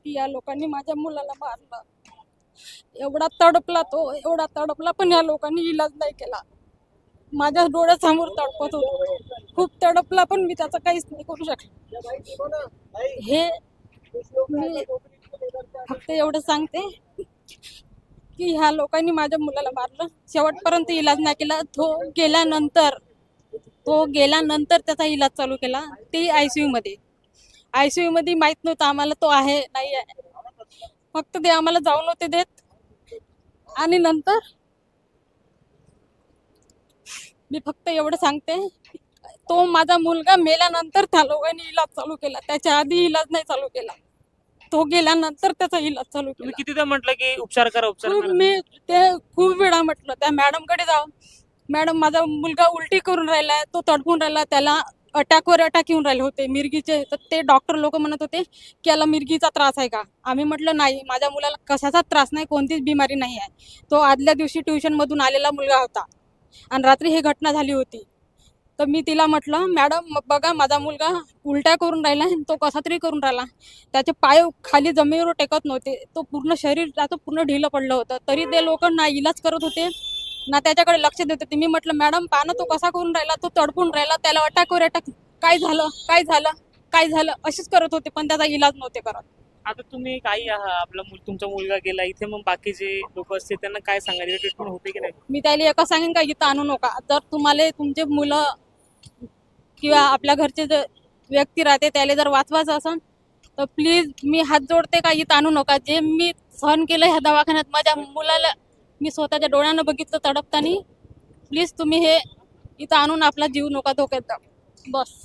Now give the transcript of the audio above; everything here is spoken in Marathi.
की या लोकांनी माझ्या मुलाला मारलं. एवढा तडपला तो, एवढा तडपला, पण या लोकांनी इलाज नाही केला. माझ्या डोळ्यासमोर तडपत होतो, खूप तडपला, पण मी त्याचं काहीच नाही करू शकले. हे मी फक्त एवढं सांगते की ह्या लोकांनी माझ्या मुलाला मारलं, शेवटपर्यंत इलाज नाही केला. तो गेल्यानंतर त्याचा इलाज चालू केला, ते आयसीयू मध्ये माहित नव्हतं आम्हाला तो आहे नाही आहे. फक्त ते आम्हाला जाऊ नव्हते देत. आणि नंतर मी फक्त एवढं सांगते, तो माझा मुलगा मेल्यानंतर त्या लोकांनी इलाज चालू केला, त्याच्या आधी इलाज नाही चालू केला. तो गेल्यानंतर त्याचा इलाज चालू तुम्ही केला. कितीदा म्हटलं की उपचार करा उपचार खूप करा? मी ते खूप वेळा म्हटलं त्या मॅडमकडे जाऊ, मॅडम माझा मुलगा उलटी करून राहिलाय, तो तडपून राहिला, त्याला अटॅकवर अटॅक येऊन राहिले होते मिरगीचे. तर ते डॉक्टर लोक म्हणत होते की याला मिरगीचा त्रास आहे का. आम्ही म्हटलं नाही, माझ्या मुलाला कशाचा त्रास नाही, कोणतीच बिमारी नाही आहे. तो आदल्या दिवशी ट्युशन मधून आलेला मुलगा होता आणि रात्री ही घटना झाली होती. तर मी तिला म्हटलं मॅडम बघा माझा मुलगा उलट्या करून राहिला, तो कसा तरी करून राहिला, त्याचे पाय खाली जमिनीवर टेकत नव्हते, तो पूर्ण शरीर त्याचं पूर्ण ढिलं पडलं होतं. तरी ते लोक ना इलाज करत होते ना त्याच्याकडे लक्ष देत होते. मी म्हटलं मॅडम पाहणं तो कसा करून राहिला, तो तडपून राहिला, त्याला अटॅकवर अटॅक, काय झालं काय झालं काय झालं अशीच करत होते, पण त्याचा इलाज नव्हते करत. आता तुम्ही काही आहात, तुमचा मुलगा गेला इथे, मग बाकीचे लोक असतील त्यांना काय सांगायचे, ट्रीटमेंट होते की नाही? मी त्याला एकच सांगेन का इथं आणू नका. जर तुम्हाला तुमचे मुलं किंवा आपल्या घरचे जे व्यक्ती राहते त्याला जर वाचवायचं असेल तर प्लीज मी हात जोडते का इथं आणू नका. जे मी सहन केलं ह्या दवाखान्यात, माझ्या मुलाला मी स्वतःच्या डोळ्यानं बघितलं तडपताना. प्लीज तुम्ही हे इथं आणून आपला जीव नका धोक्यात टाकू. बस.